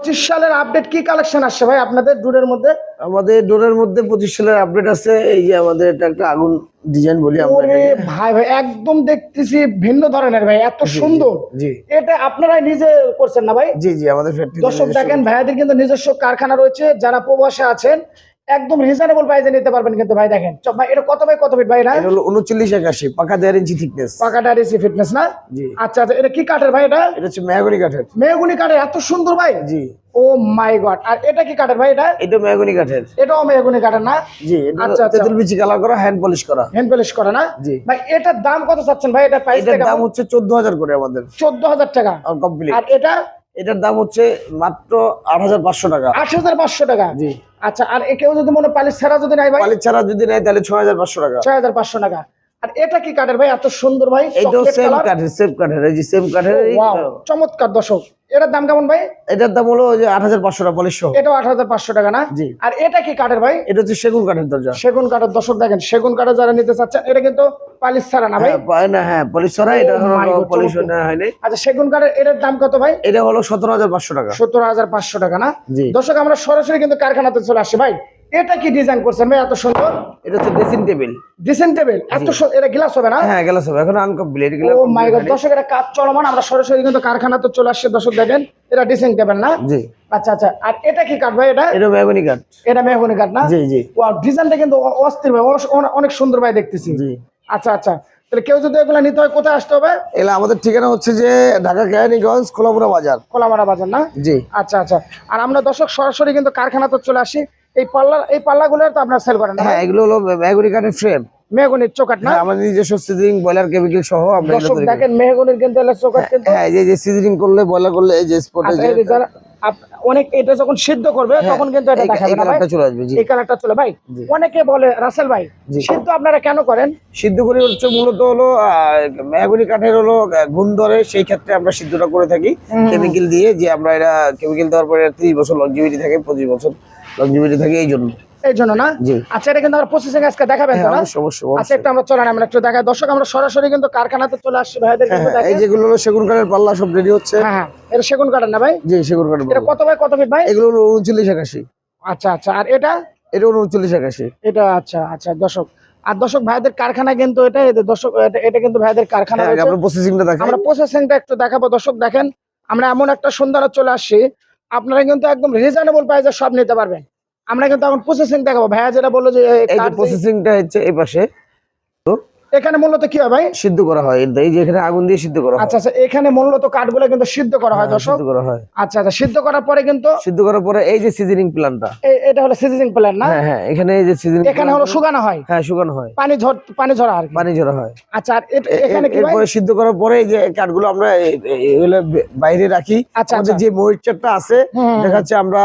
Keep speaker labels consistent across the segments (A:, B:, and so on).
A: 25 সালের আপডেট কি কালেকশন আসছে ভাই আপনাদের ডোরের মধ্যে?
B: আমাদের ডোরের মধ্যে 25 সালের আপডেট আছে। এই যে আমাদের এটা একটা আগুন ডিজাইন বলি আমরা
A: ওরে
B: এটাকে।
A: ভাই ভাই একদম দেখতেছি ভিন্ন ধরনের ভাই, এত সুন্দর।
B: জি
A: এটা আপনারাই নিজে করছেন না ভাই?
B: জি জি আমাদের ফ্যাক্টরি।
A: দর্শক দেখেন ভাইয়াদের কিন্তু নিজস্ব কারখানা রয়েছে, যারা প্রবাসে আছেন একদম রিজনেবল প্রাইসে নিতে পারবেন কিন্তু ভাই। দেখেন ভাই এটা কত বাই কত ফিট ভাই?
B: এটা হলো 39 81 পাকা 1.5 ইঞ্চি থিকনেস।
A: পাকা ডাইরেসি ফিটনেস না?
B: জি।
A: আচ্ছা আচ্ছা, এটা কি কাঠের ভাই? এটা
B: এটা হচ্ছে মেহগনি কাঠের।
A: মেহগনি কাঠের, এত সুন্দর ভাই।
B: জি।
A: ও মাই গড। আর এটা কি কাঠের ভাই?
B: এটা মেহগনি কাঠের।
A: এটাও মেহগনি কাঠের না?
B: জি। এটা
A: আচ্ছা আচ্ছা,
B: তেঁতুল বিচি কালার করা, হ্যান্ড পলিশ করা।
A: হ্যান্ড পলিশ করা না?
B: জি।
A: ভাই এটার দাম কত চাচ্ছেন ভাই? এটা প্রাইস
B: এটার দাম হচ্ছে 14000 করে আমাদের।
A: 14000 টাকা
B: কমপ্লিট।
A: আর এটা?
B: এটার দাম হচ্ছে মাত্র 8500 টাকা।
A: 8500 টাকা।
B: জি।
A: আচ্ছা, আর কেউ যদি মনে পালিশ ছাড়া যদি নাই ভাই?
B: পালিশ ছাড়া যদি নেয় তাহলে 6500 টাকা।
A: 6500 টাকা। আর এটা কি কাঠের ভাই এত সুন্দর ভাই?
B: এইটাও সেম কাঠের, সেম কাঠের। এই যে সেম কাঠের।
A: ওয়াও, চমৎকার। দর্শক এটার দাম কেমন ভাই?
B: এটার দাম হলো যে 8500 টাকা পলিশ সহ।
A: এটাও 8500 টাকা না?
B: জি।
A: আর এটা কি কাঠের ভাই?
B: এটা হচ্ছে সেগুন কাঠের দরজা।
A: সেগুন কাঠের। দর্শক দেখেন সেগুন কাঠের যারা নিতে চাচ্ছেন, এটা কিন্তু পালিশ ছাড়া না ভাই?
B: হ্যাঁ পলিশ ছাড়া। এটা হলো পলিশ না হয়নি।
A: আচ্ছা, সেগুন কাঠের এটার দাম কত ভাই?
B: এটা হলো 17500 টাকা।
A: 17500 টাকা না?
B: জি।
A: দর্শক আমরা সরাসরি কিন্তু কারখানাতে চলে আসি ভাই। এটা কি ডিজাইন করছেন ভাই এত সুন্দর?
B: এটা হচ্ছে ড্রেসিং টেবিল।
A: ড্রেসিং টেবিল এত সুন্দর। এটা গ্লাস হবে না?
B: হ্যাঁ গ্লাস হবে, এখন আনকমপ্লিট।
A: ও মাই গড। দর্শক এটা কাজ চলমান, আমরা সরাসরি কিন্তু কারখানাতে চলে আসছে। দর্শক দেখেন এটা ড্রেসিং টেবিল না?
B: জি।
A: আচ্ছা আচ্ছা, আর এটা কি কাঠ ভাই? এটা
B: মেহগনি কাঠ।
A: এটা মেহগনি কাঠ না?
B: জি জি।
A: ওয়াও, ডিজাইনটা কিন্তু অস্থির ভাই, অনেক সুন্দর ভাই দেখতেছি।
B: জি।
A: আচ্ছা আচ্ছা, তাহলে কেউ যদি এগুলো নিতে হয় কোথায় আসতে হবে?
B: এলা আমাদের ঠিকানা হচ্ছে যে ঢাকা কেরানীগঞ্জ খোলামুড়া বাজার।
A: খোলামারা বাজার না?
B: জি।
A: আচ্ছা আচ্ছা, আর আমরা দর্শক সরাসরি কিন্তু কারখানাতে চলে আসি। এই পাল্লাগুলো তো আপনারা সেল করেন না?
B: হ্যাঁ এগুলো হলো মেহগনি কাঠের ফ্রেম।
A: মেহগনির চৌকাঠ না?
B: হ্যাঁ আমাদের নিজস্ব সিজনিং বয়লার কেমিক্যাল সহ আমরা
A: দর্শক দেখেন মেহগনির কিন্তু চৌকাঠ কিন্তু।
B: হ্যাঁ এই যে সিজনিং করলে বয়লার করলে এই যে স্পটে যে
A: যারা অনেক এটা যখন সিদ্ধ করবে তখন কিন্তু এটা দেখাবে না ভাই?
B: চলে আসবে। জি।
A: এই কালারটা চলে ভাই। অনেকে বলে রাসেল ভাই সিদ্ধ আপনারা কেন করেন?
B: সিদ্ধ করে হচ্ছে মূলত হলো মেহগনি কাঠের হলো গুণ ধরে, সেই ক্ষেত্রে আমরা সিদ্ধটা করে থাকি কেমিক্যাল দিয়ে। যে আমরা এটা কেমিক্যাল দেওয়ার পরে 30 বছর লংজিভিটি থাকে, 25 বছর লংজিভিটি থাকে এই জন্য
A: না?
B: জি।
A: আচ্ছা, এটা কিন্তু আমরা প্রসেসিং আজকে দেখাবেন তো না?
B: অবশ্যই।
A: আচ্ছা, একটু আমরা চলেন আমরা একটু দেখাই। দর্শক আমরা সরাসরি কিন্তু কারখানাতে চলে আসছি ভাইদের কিন্তু দেখেন।
B: এই যেগুলো হলো সেগুন কাঠের পাল্লা সব রেডি হচ্ছে।
A: হ্যাঁ এটা সেগুন কাঠের না ভাই?
B: জি সেগুন কাঠের।
A: এটা কত বাই কত ফিট ভাই?
B: এগুলো হলো 39 81।
A: আচ্ছা আচ্ছা, আর এটা?
B: এটা হলো 39 81।
A: এটা আচ্ছা আচ্ছা দর্শক। আর দর্শক ভাইদের কারখানা কিন্তু এটা দর্শক এটা কিন্তু ভাইদের কারখানা রয়েছে।
B: আমরা প্রসেসিংটা দেখাই।
A: আমরা প্রসেসিংটা একটু দেখাবো। দর্শক দেখেন আমরা এমন একটা সুন্দর চলে আসছি, আপনারা কিন্তু একদম রিজনেবল প্রাইসে সব নিতে পারবেন। আমরা কিন্তু এখন প্রসেসিং দেখাবো। ভাইয়া যেটা বললো যে
B: এই যে প্রসেসিংটা হচ্ছে এই পাশে। তো
A: এখানে মূলত কি হয় ভাই?
B: সিদ্ধ করা হয়। এই যে এখানে আগুন দিয়ে সিদ্ধ করা হয়।
A: আচ্ছা আচ্ছা, এখানে মূলত কাঠগুলো কিন্তু সিদ্ধ করা হয় দর্শক।
B: সিদ্ধ করা হয়।
A: আচ্ছা আচ্ছা, সিদ্ধ করার পরে কিন্তু
B: এই যে সিজনিং প্ল্যানটা,
A: এটা হলো সিজনিং প্ল্যান না?
B: হ্যাঁ এখানে এই যে সিজনিং,
A: এখানে হলো শুকানো হয়।
B: হ্যাঁ শুকানো হয়,
A: পানি ঝরা আর কি।
B: পানি ঝরা হয়।
A: আচ্ছা, আর এখানে কি ভাই?
B: এরপরে সিদ্ধ করার পরে এই যে কাঠগুলো আমরা বাইরে রাখি। আমাদের যে ময়েশ্চারটা আছে দেখা যাচ্ছে আমরা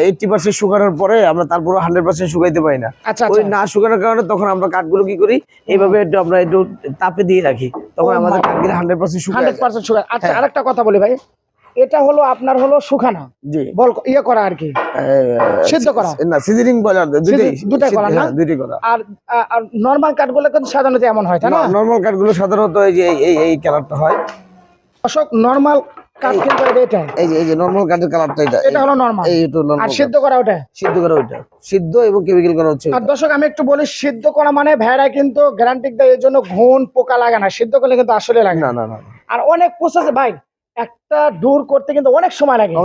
B: 80% শুকানোর পরে আমরা তারপর 100% শুকাইতে পারি না। ওই না শুকানোর কারণে তখন আমরা কাঠগুলো কি করি, এইভাবে আমরা একটু তাপে দিয়ে রাখি, তখন আমাদের কাঠগুলো 100% শুকায়।
A: আচ্ছা, আরেকটা কথা বলি ভাই, এটা হলো আপনার হলো শুকানো,
B: জি
A: বল ইয়ে করা আর কি, সিদ্ধ করা
B: না, সিজনিং বয়লার
A: দুটাই করা না?
B: দুটোই করা।
A: আর নরমাল কাঠগুলো কিন্তু সাধারণত এমন হয় তাই না?
B: নরমাল কাঠগুলো সাধারণত এই যে এই কালারটা হয়।
A: অশোক নরমাল কাঠ কিন্তু এটা,
B: এই যে নরমাল কাঠের কালারটা
A: এটা হলো নরমাল।
B: এইটা নরমাল।
A: আর সিদ্ধ করা ওটা?
B: সিদ্ধ করা ওইটা, সিদ্ধ এবং কেমিক্যাল করা হচ্ছে।
A: আর দর্শক আমি একটু বলি, সিদ্ধ করা মানে ভেড়া কিন্তু গ্যারান্টি দেয় এর জন্য ঘুণ পোকা লাগে না, সিদ্ধ করলে কিন্তু আসলে লাগে
B: না।
A: আর অনেক প্রসেস ভাই, একটা দূর করতে কিন্তু অনেক সময় লাগে।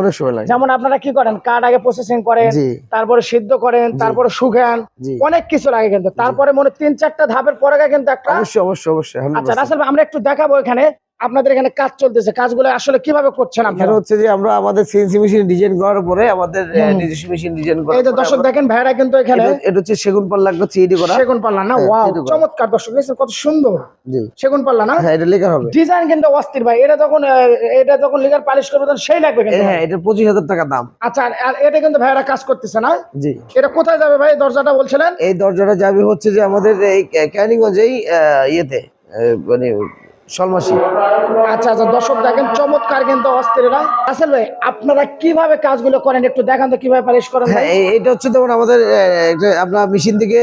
A: যেমন আপনারা কি করেন, কাঠ আগে প্রসেসিং করেন, তারপরে সিদ্ধ করেন, তারপরে শুকান, অনেক কিছু লাগে কিন্তু। তারপরে মনে 3-4টা ধাপের পরে কিন্তু একটা
B: অবশ্যই।
A: আচ্ছা রাসেল ভাই, আমরা একটু দেখাবো এখানে আপনাদের এখানে কাজ চলতেছে, কাজগুলো আসলে কিভাবে করছেন আপনারা?
B: হচ্ছে যে আমরা আমাদের সিএনসি মেশিন ডিজাইন করার পরে আমাদের নিজস্ব মেশিন ডিজাইন করা।
A: এই যে দর্শক দেখেন ভাইরা কিন্তু এখানে
B: এটা হচ্ছে সেগুন পাল্লা, একটা 3D করা
A: সেগুন পাল্লা না? ওয়াও, চমৎকার দর্শক, কত সুন্দর। জি, সেগুন পাল্লা না?
B: হ্যাঁ, এটা লেখা হবে।
A: ডিজাইন কিন্তু অস্থির ভাই। এটা যখন লেজার পালিশ করবে তখন সেই লাগবে কিন্তু।
B: হ্যাঁ, এটা 25000 টাকা দাম।
A: আচ্ছা, আর এটা কিন্তু ভাইরা কাজ করতেছে না?
B: জি।
A: এটা কোথায় যাবে ভাই দরজাটা বলছিলেন?
B: এই দরজাটা যাবে হচ্ছে যে আমাদের এই ক্যানিগঞ্জ, এই ইয়েতে মানে শলমাসি।
A: আচ্ছা আচ্ছা, দর্শক দেখেন চমৎকার কিন্তু অস্থিররা। রাসেল ভাই আপনারা কিভাবে কাজগুলো করেন একটু দেখান তো কিভাবে পালিশ করেন?
B: এটা হচ্ছে যেমন আমাদের আপনার মেশিন থেকে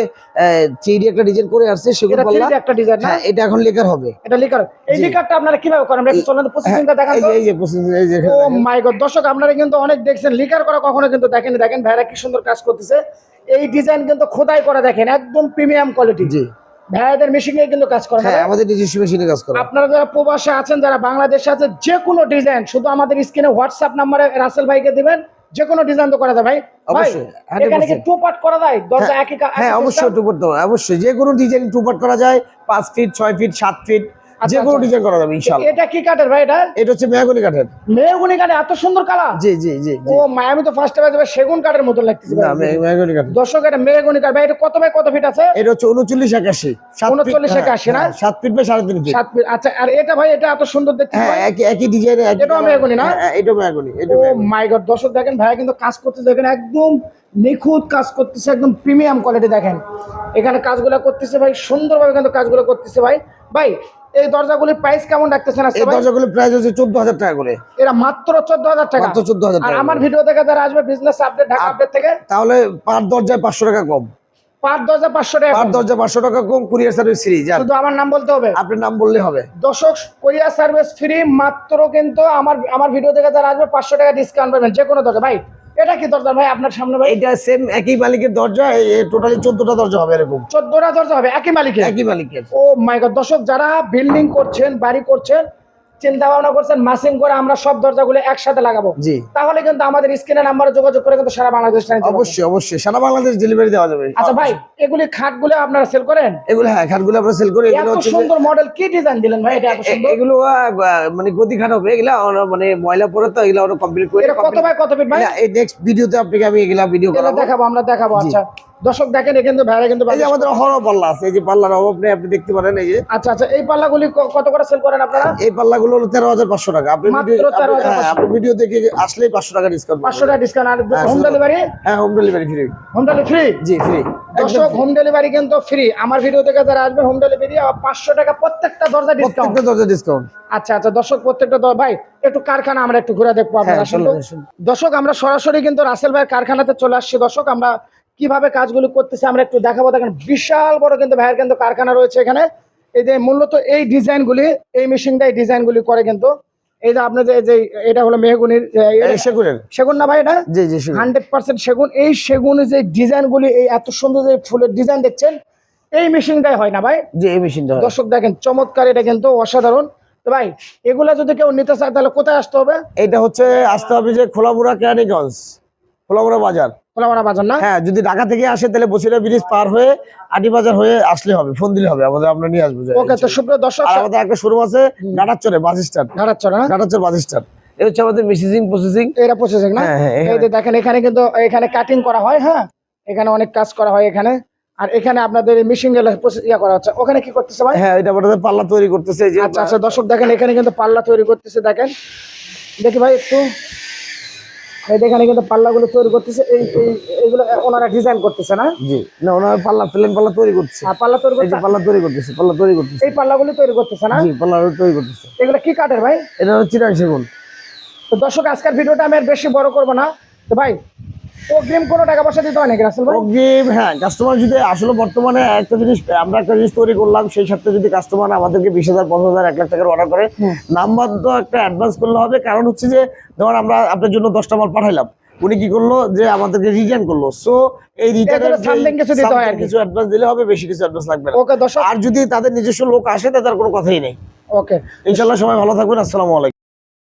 B: 3D একটা ডিজাইন করে আসছে, সেগুলো বললাম
A: একটা ডিজাইন না,
B: এটা এখন লেকার হবে।
A: এটা লেকার, এই লেকারটা আপনারা কিভাবে করেন একটু চলেন প্রসেসিংটা দেখান তো।
B: এই যে প্রসেসিং, এই যে
A: ও মাই গড, দর্শক আপনারা কিন্তু অনেক দেখছেন, লেকার করা কখনো কিন্তু দেখেন ভাইরা কি সুন্দর কাজ করতেছে। এই ডিজাইন কিন্তু খোদাই করা দেখেন একদম প্রিমিয়াম কোয়ালিটি। জি, ভাইয়াদের মেশিনে কিন্তু কাজ করেন?
B: হ্যাঁ, আমাদের নিজস্ব মেশিনে কাজ করে।
A: আপনারা যারা প্রবাসে আছেন, যারা বাংলাদেশে আছে, যে কোনো ডিজাইন শুধু আমাদের স্ক্রিনে হোয়াটসঅ্যাপ নম্বরে রাসেল ভাইকে দিবেন, যে কোনো ডিজাইন তো করা যায় ভাই।
B: অবশ্যই
A: এখানে কি টু পার্ট করা যায়? দরজা একই?
B: হ্যাঁ অবশ্যই টু পার্ট, অবশ্যই যে কোনো ডিজাইন টু পার্ট করা যায়, 5 ফিট 6 ফিট 7 ফিট যে কোনো ডিজাইন করা যাবে ইনশাআল্লাহ।
A: এটা কি কাঠের ভাই? এটা
B: হচ্ছে মেহগনি কাঠের।
A: মেহগনি কাঠে এত সুন্দর কালার? জি
B: জি জি।
A: ও আমি তো ফার্স্টে ভাবে সেগুন কাঠের মতো লাগতেছে।
B: না, মেহগনি কাঠ।
A: দর্শক এটা মেহগনি কাঠ ভাই। এটা কত বাই কত ফিট আছে? এটা
B: হচ্ছে 39 81।
A: 39 81 না?
B: 7 ফিট বাই 3.5 ফিট।
A: 7 ফিট। আচ্ছা, আর এটা ভাই এটা এত সুন্দর দেখতে?
B: হ্যাঁ, একই ডিজাইনে।
A: এটাও মেহগনি না?
B: এটাও মেহগনি।
A: ও মাই গড, দর্শক দেখেন ভাই কিন্তু কাজ করতেছে, দেখেন একদম নিখুঁত কাজ করতেছে, একদম প্রিমিয়াম কোয়ালিটি। দেখেন এখানে কাজগুলো করতেছে ভাই, সুন্দরভাবে কিন্তু কাজগুলো করতেছে ভাই। ভাই এই দরজাগুলির প্রাইস কেমন রাখতেছেন আজকে?
B: এই দরজাগুলির প্রাইস হচ্ছে 14,000 টাকা করে।
A: এরা মাত্র 14,000 টাকা?
B: মাত্র 14,000 টাকা।
A: আর আমার ভিডিও থেকে যারা আসবে বিজনেস আপডেট, ঢাকা আপডেট থেকে,
B: তাহলে পার দরজায় 500 টাকা কম।
A: পার দরজা 500 টাকা?
B: পার দরজা 500 টাকা কম, কুরিয়ার সার্ভিস ফ্রি।
A: শুধু আমার নাম বলতে হবে?
B: আপনার নাম বললে হবে।
A: দর্শক কুরিয়ার সার্ভিস ফ্রি মাত্র, কিন্তু আমার ভিডিও থেকে যারা আসবে 500 টাকা ডিসকাউন্ট পাবেন যে কোনো দরজা। ভাই এটা কি দরজা ভাই আপনার সামনে? ভাই
B: এটা সেম একই মালিকের দরজা, টোটালি 14টা দরজা হবে এরকম।
A: 14টা দরজা হবে একই মালিকের?
B: একই মালিকের।
A: ও মাই গড, দর্শক যারা বিল্ডিং করছেন, বাড়ি করছেন, চিন্তা ভাবনা করছেন মাসিং করে আমরা সব দরজাগুলো একসাথে লাগাবো, জি, তাহলে কিন্তু আমাদের স্ক্রিনে নাম্বারে যোগাযোগ করে কিন্তু সারা বাংলাদেশ
B: অবশ্যই সারা বাংলাদেশ ডেলিভারি দেওয়া যাবে।
A: আচ্ছা ভাই এগুলি খাটগুলো আপনারা সেল করেন?
B: এগুলো হ্যাঁ, খাটগুলো আমরা সেল করি।
A: এগুলো হচ্ছে সুন্দর মডেল, কি ডিজাইন দিলেন ভাই এটা এত সুন্দর?
B: এগুলো মানে গদি খাট হবে, এগুলা মানে ময়লা পরে তো এগুলা আমরা কমপ্লিট করে।
A: এটা কত বাই কত ফিট ভাই?
B: এই নেক্সট ভিডিওতে আপনাকে আমি এগুলা ভিডিও
A: দেখাবো, আমরা দেখাবো। আচ্ছা দর্শক দেখেন এখানে ভাইরা কিন্তু
B: এই যে আমাদের হরো পাল্লা আছে, এই যে পাল্লার অভাব নেই, আপনি দেখতে পারেন। এই যে
A: আচ্ছা আচ্ছা, এই পাল্লাগুলি কত করে সেল করেন আপনারা?
B: এই পাল্লাগুলো হলো 13,500 টাকা। আপনি ভিডিও দেখে আসলেই 500 টাকা ডিসকাউন্ট।
A: 500 টাকা ডিসকাউন্ট। আর হোম ডেলিভারি?
B: হ্যাঁ, home delivery free.
A: Home delivery free?
B: জি ফ্রি।
A: দর্শক হোম ডেলিভারি কিন্তু ফ্রি। আমার ভিডিও থেকে যারা আসবে হোম ডেলিভারি 500 টাকা প্রত্যেকটা দরজা ডিসকাউন্ট।
B: প্রত্যেকটা দরজা ডিসকাউন্ট।
A: আচ্ছা আচ্ছা, দর্শক প্রত্যেকটা ভাই একটু কারখানা আমরা একটু ঘুরে দেখবো আপনারা। দর্শক আমরা সরাসরি কিন্তু রাসেল ভাইয়ের কারখানাতে চলে আসছি। দর্শক আমরা কিভাবে কাজগুলো করতেছে আমরা একটু দেখাবো। দেখেন বিশাল বড় কিন্তু ভাইয়ের কিন্তু কারখানা রয়েছে এখানে। এই যে মূলত এই ডিজাইনগুলি, এই মেশিনটা এই ডিজাইনগুলি করে কিন্তু। এই যে আপনাদের যে এটা হলো মেহগনির সেগুন না ভাই? এটা 100% সেগুন। এই সেগুনের যে ডিজাইনগুলি, এই এত সুন্দর যে ফুলের ডিজাইন দেখছেন, এই মেশিনটাই হয় না ভাই? জি, এই মেশিনটা। দর্শক দেখেন চমৎকার, এটা কিন্তু অসাধারণ। তো ভাই এগুলা যদি কেউ নিতে চায় তাহলে কোথায় আসতে হবে?
B: এটা হচ্ছে আসতে হবে যে খোলামুড়া কেরানীগঞ্জ, খোলামুড়া বাজার।
A: খোলামুড়া বাজার না?
B: হ্যাঁ, যদি ঢাকা থেকে আসে তাহলে বসিরা ব্রিজ পার হয়ে আটি বাজার হয়ে আসলে হবে, ফোন দিলে হবে, আমরা নিয়ে আসবো।
A: ওকে, তো সুপ্রিয় দর্শক
B: আমাদের একটা শোরুম আছে ঘাটারচরে bus stand. Ghatarchar bus stand. এই হচ্ছে আমাদের প্রসেসিং। এটা প্রসেসিং না? এই যে দেখেন এখানে কিন্তু এখানে কাটিং করা হয়। হ্যাঁ, এখানে অনেক কাজ করা হয় এখানে। আর এখানে আপনাদের মেশিন গেলে করা হচ্ছে। ওখানে কি করতেছে ভাই? হ্যাঁ, এটা আমাদের পাল্লা তৈরি করতেছে। আচ্ছা আচ্ছা, দর্শক দেখেন এখানে কিন্তু পাল্লা তৈরি করতেছে। দেখেন দেখি ভাই একটু, এখানে কিন্তু পাল্লাগুলো তৈরি করতেছে। এইগুলো ওনারা ডিজাইন করতেছে না? জি, না, ওনারা প্লেন পাল্লা তৈরি করতেছে। পাল্লা তৈরি করতেছে, পাল্লা তৈরি করতেছে। এই পাল্লাগুলো তৈরি করতেছে না? জি, পাল্লাগুলো তৈরি করতেছে। এগুলো কি কাঠের ভাই? এটা হচ্ছে চিটাং সেগুন। তো দর্শক আজকের ভিডিওটা আমি আর বেশি বড় করবো না। তো ভাই অগ্রিম কোনো টাকা পয়সা দিতে হয় নাকি রাসেল ভাই? অগ্রিম, হ্যাঁ, কাস্টমার যদি আসলে বর্তমানে আমরা একটা জিনিস তৈরি করলাম, সেই সাথে যদি কাস্টমার আমাদেরকে 20,000 50,000 1 লাখ টাকার অর্ডার করে, নাম্বার তো একটা অ্যাডভান্স করলে হবে। কারণ হচ্ছে যে ধর আমরা আপনার জন্য 10টা মাল পাঠাইলাম, উনি কি করলো যে আমাদেরকে রিটার্ন করলো। সো এই রিটার্নের কিছু অ্যাডভান্স দিলে হবে, বেশি কিছু অ্যাডভান্স লাগবে না। আর যদি তাদের নিজস্ব লোক আসে তাদের কোনো কথাই নেই। ওকে, ইনশাআল্লাহ সবাই ভালো থাকবেন। আসসালামু আলাইকুম।